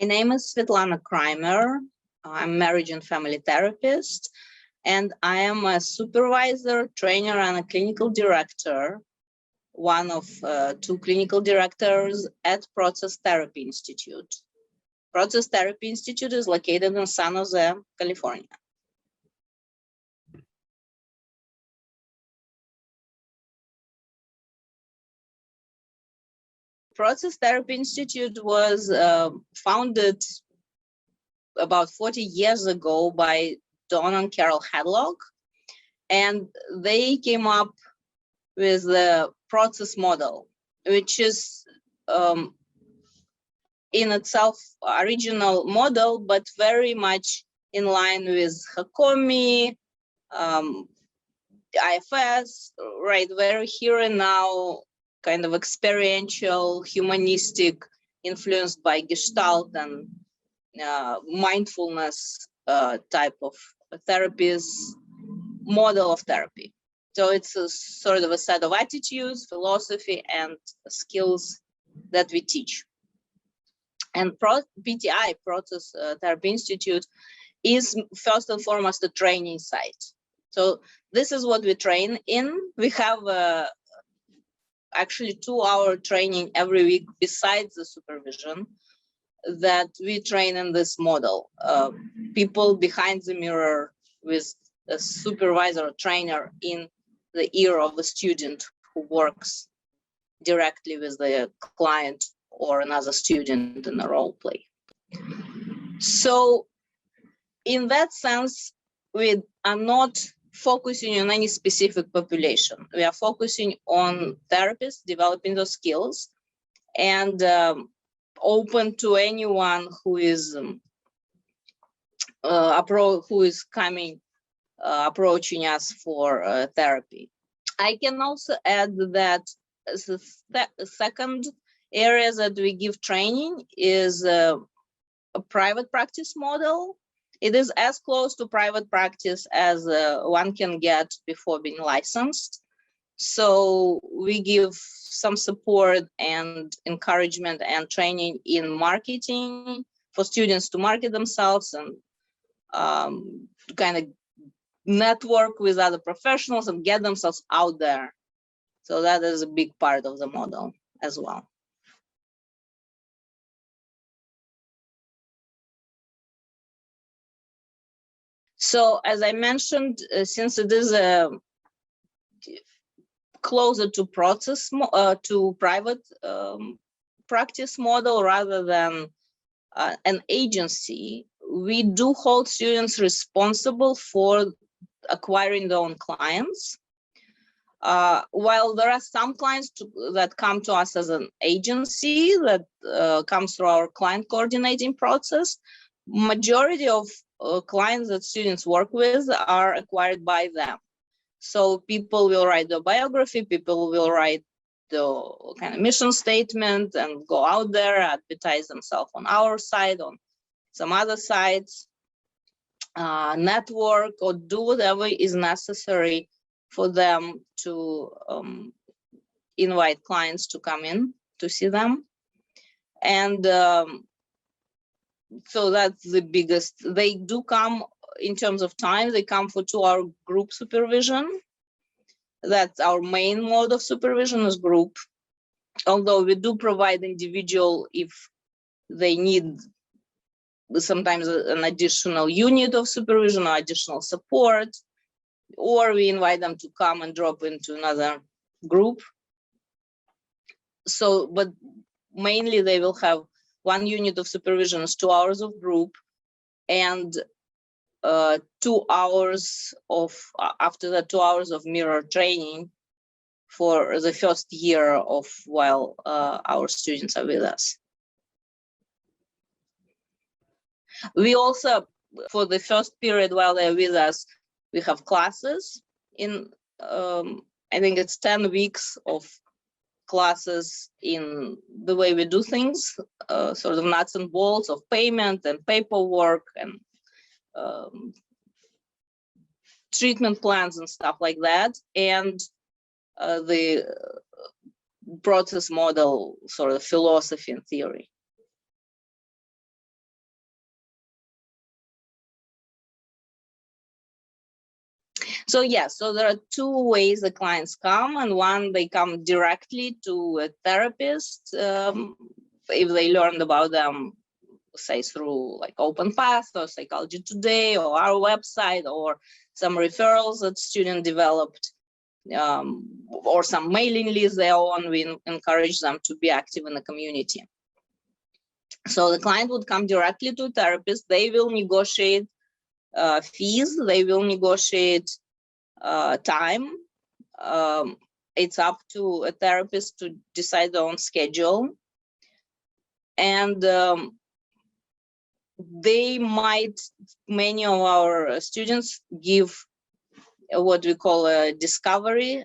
My name is Svetlana Kramer. I'm marriage and family therapist, and I am a supervisor, trainer, and a clinical director, one of two clinical directors at Process Therapy Institute. Process Therapy Institute is located in San Jose, California. Process Therapy Institute was founded about 40 years ago by Don and Carol Hadlock, and they came up with the process model, which is in itself original model, but very much in line with Hakomi, IFS, right? Very here and now, kind of experiential, humanistic, influenced by Gestalt and mindfulness type of therapies, model of therapy. So it's a sort of a set of attitudes, philosophy, and skills that we teach. And PTI, Process Therapy Institute, is first and foremost a training site. So this is what we train in. We have actually 2-hour training every week besides the supervision that we train in this model. People behind the mirror with a supervisor or trainer in the ear of a student who works directly with the client or another student in a role play. So in that sense, we are not focusing on any specific population. We are focusing on therapists developing those skills and open to anyone who is approaching us for therapy. I can also add that the second area that we give training is a private practice model. It is as close to private practice as one can get before being licensed. So we give some support and encouragement and training in marketing for students to market themselves and to kind of network with other professionals and get themselves out there. So that is a big part of the model as well. So as I mentioned, since it is closer to process to private practice model rather than an agency, we do hold students responsible for acquiring their own clients. While there are some clients that come to us as an agency that comes through our client coordinating process, majority of clients that students work with are acquired by them. So people will write the biography, people will write the kind of mission statement and go out there, advertise themselves on our site, on some other sites, network, or do whatever is necessary for them to invite clients to come in to see them. And so that's the biggest. They do come in terms of time, they come for 2-hour group supervision. That's our main mode of supervision is group. Although we do provide individual if they need sometimes an additional unit of supervision or additional support, or we invite them to come and drop into another group. So, but mainly they will have 1 unit of supervision is 2 hours of group, and 2 hours of, after that 2 hours of mirror training for the first year of while our students are with us. We also, for the first period while they're with us, we have classes in, I think it's 10 weeks of classes in the way we do things, sort of nuts and bolts of payment and paperwork and treatment plans and stuff like that, and the process model sort of philosophy and theory. So yes, so there are two ways the clients come, and one, they come directly to a therapist if they learned about them, say through like OpenPath or Psychology Today or our website, or some referrals that student developed, or some mailing lists they own. We encourage them to be active in the community. So the client would come directly to a therapist. They will negotiate fees. They will negotiate time. It's up to a therapist to decide their own schedule. And they might, many of our students give what we call a discovery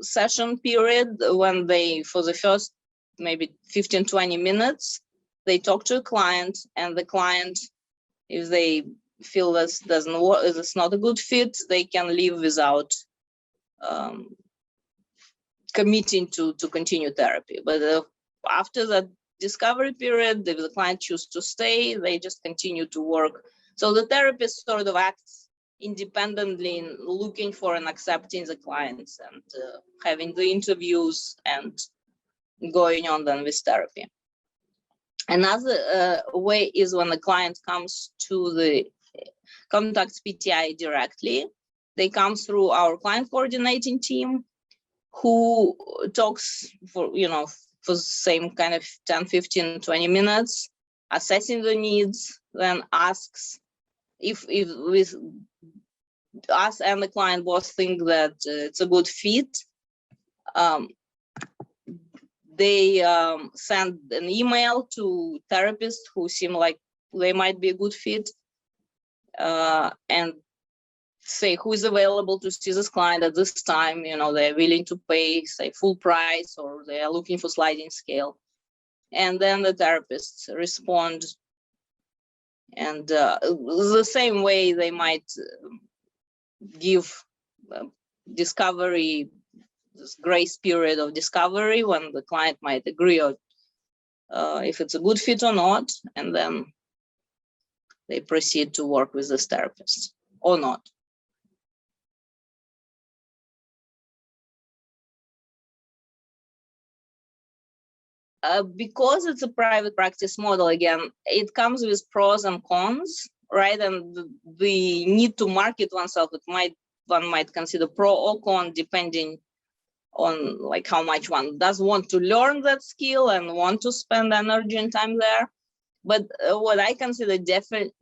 session period, when they, for the first maybe 15-20 minutes, they talk to a client, and the client, if they feel this doesn't work, it's not a good fit, they can leave without committing to continue therapy. But after that discovery period, if the client chooses to stay, they just continue to work. So the therapist sort of acts independently in looking for and accepting the clients, and having the interviews and going on then with therapy. Another way is when the client comes to the contacts PTI directly. They come through our client coordinating team, who talks for, for the same kind of 10, 15, 20 minutes, assessing the needs, then asks if with us and the client both think that it's a good fit. They send an email to therapists who seem like they might be a good fit, and say who is available to see this client at this time. They're willing to pay, say, full price, or they are looking for sliding scale. And then the therapists respond. And the same way they might give discovery, this grace period of discovery, when the client might agree on if it's a good fit or not, and then they proceed to work with this therapist or not. Because it's a private practice model, again, it comes with pros and cons, right? And the need to market oneself, one might consider pro or con, depending on like how much one does want to learn that skill and want to spend energy and time there. But what I consider definite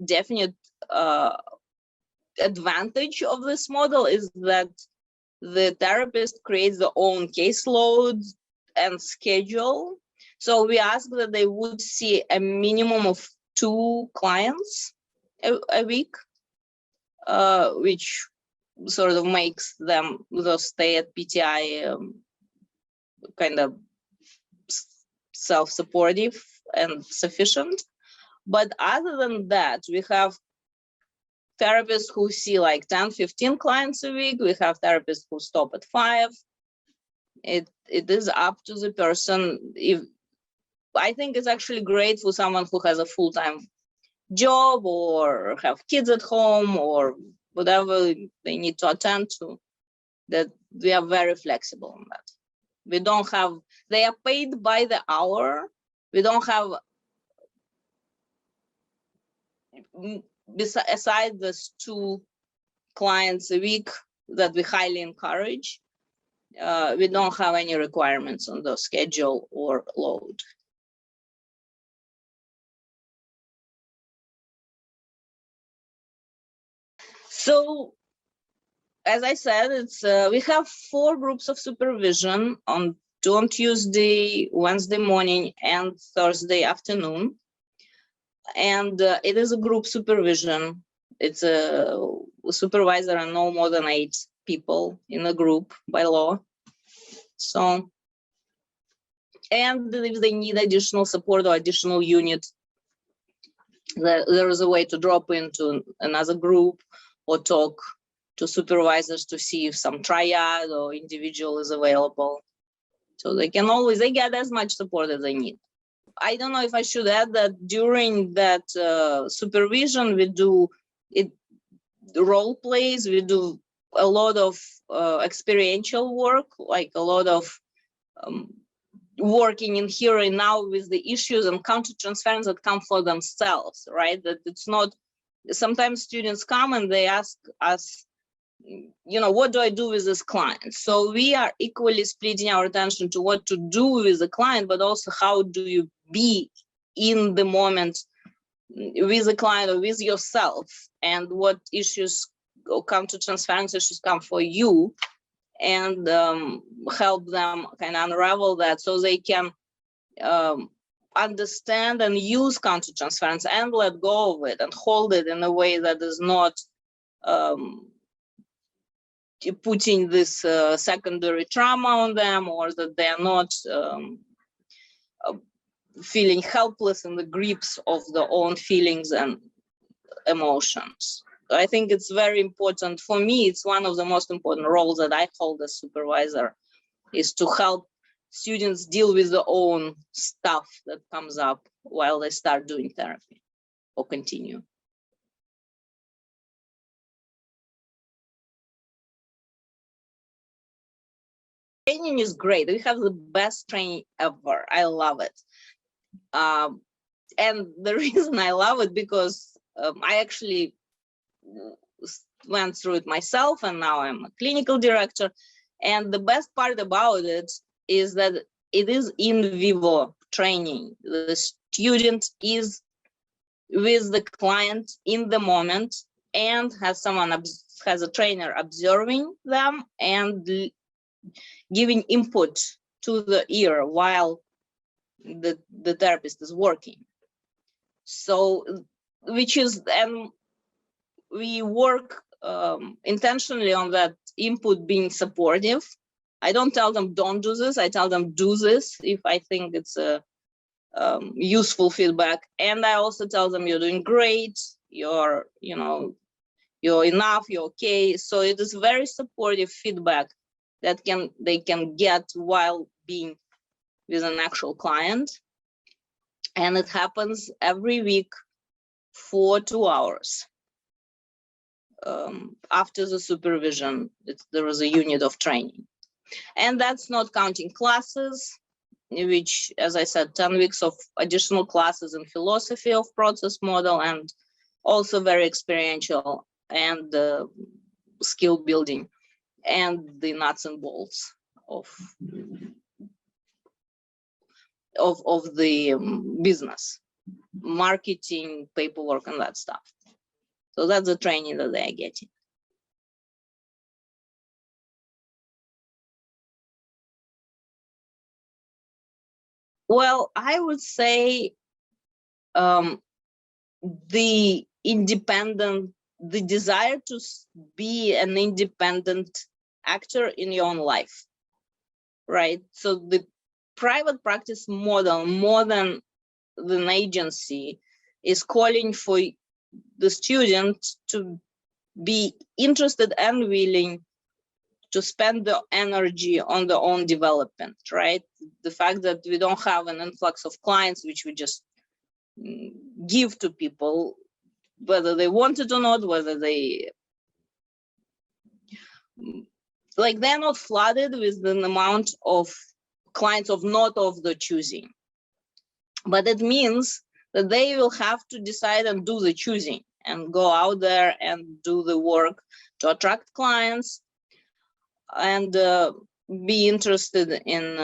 advantage of this model is that the therapist creates their own caseload and schedule. So we ask that they would see a minimum of 2 clients a week, which sort of makes them stay at PTI kind of self-supportive and sufficient. But other than that, we have therapists who see like 10, 15 clients a week. We have therapists who stop at 5. It is up to the person. I think it's actually great for someone who has a full-time job or have kids at home or whatever they need to attend to, that we are very flexible on that. We don't have, they are paid by the hour. We don't have, aside those 2 clients a week that we highly encourage, we don't have any requirements on the schedule or load. So, as I said, it's we have 4 groups of supervision on Tuesday, Wednesday morning, and Thursday afternoon. And it is a group supervision. It's a supervisor and no more than 8 people in a group by law. So, and if they need additional support or additional unit, there is a way to drop into another group or talk to supervisors to see if some triad or individual is available. So they get as much support as they need. I don't know if I should add that during that supervision, we do role plays, we do a lot of experiential work, like a lot of working in here and now with the issues and countertransference that come for themselves, right? That it's not, sometimes students come and they ask us, you know, what do I do with this client? So we are equally splitting our attention to what to do with the client, but also how do you be in the moment with the client or with yourself, and what issues or countertransference issues come for you, and help them kind of unravel that so they can understand and use countertransference and let go of it and hold it in a way that is not putting this secondary trauma on them, or that they're not feeling helpless in the grips of their own feelings and emotions. I think it's very important. For me, it's one of the most important roles that I hold as supervisor, is to help students deal with their own stuff that comes up while they start doing therapy or continue. Training is great. We have the best training ever. I love it. And the reason I love it, because I actually went through it myself, and now I'm a clinical director. And the best part about it is that it is in vivo training. The student is with the client in the moment and has a trainer observing them and giving input to the ear while the therapist is working. So, which is, and we work intentionally on that input being supportive. I don't tell them don't do this, I tell them do this if I think it's a useful feedback. And I also tell them you're doing great, you're enough, you're okay. So it is very supportive feedback that they can get while being with an actual client. And it happens every week for 2 hours. After the supervision, there is a unit of training. And that's not counting classes, which, as I said, 10 weeks of additional classes in philosophy of process model, and also very experiential and skill building, and the nuts and bolts of the business, marketing, paperwork, and that stuff. So that's the training that they are getting. Well, I would say the desire to be an independent actor in your own life, right? So the private practice model, more than an agency, is calling for the student to be interested and willing to spend the energy on their own development, right? The fact that we don't have an influx of clients, which we just give to people, whether they want it or not, whether they, like, they're not flooded with an amount of clients of not of the choosing. But it means that they will have to decide and do the choosing and go out there and do the work to attract clients and be interested in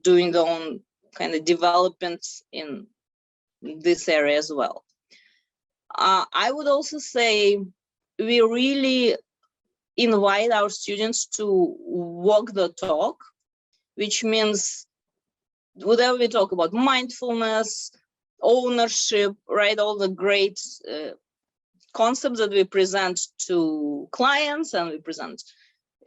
doing their own kind of developments in this area as well. I would also say we really invite our students to walk the talk, which means whatever we talk about, mindfulness, ownership, right? All the great concepts that we present to clients and we present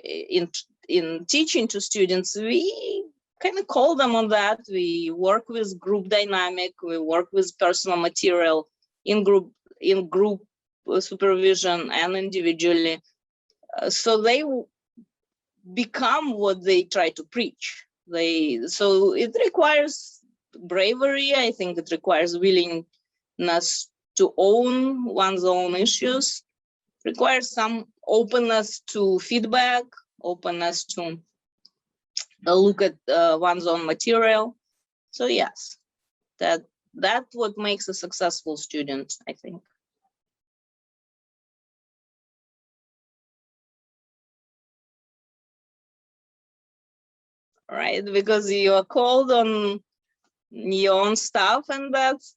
in teaching to students, we kind of call them on that. We work with group dynamic, we work with personal material in group supervision and individually. So they become what they try to preach. So it requires bravery. I think it requires willingness to own one's own issues, requires some openness to feedback, openness to look at one's own material. So yes, that's what makes a successful student, I think. Right, because you are called on your own stuff, and that's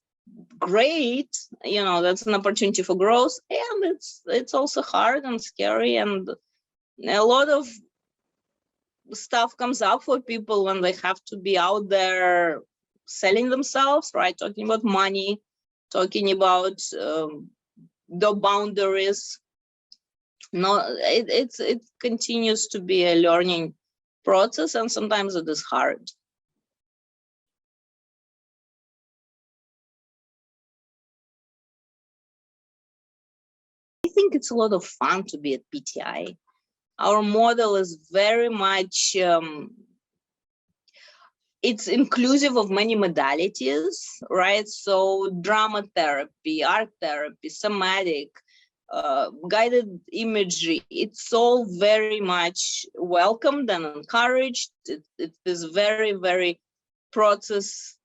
great. You know, that's an opportunity for growth, and it's also hard and scary, and a lot of stuff comes up for people when they have to be out there selling themselves, right? Talking about money, talking about the boundaries. No, it continues to be a learning process, and sometimes it is hard. I think it's a lot of fun to be at PTI. Our model is very much it's inclusive of many modalities, right? So drama therapy, art therapy, somatic, guided imagery, it's all very much welcomed and encouraged. It is very, very process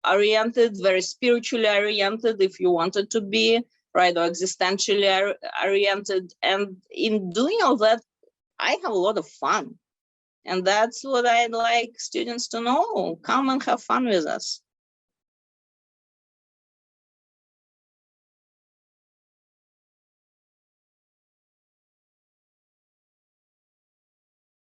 oriented, very spiritually oriented, if you want it to be, right, or existentially oriented. And in doing all that, I have a lot of fun. And that's what I'd like students to know. Come and have fun with us.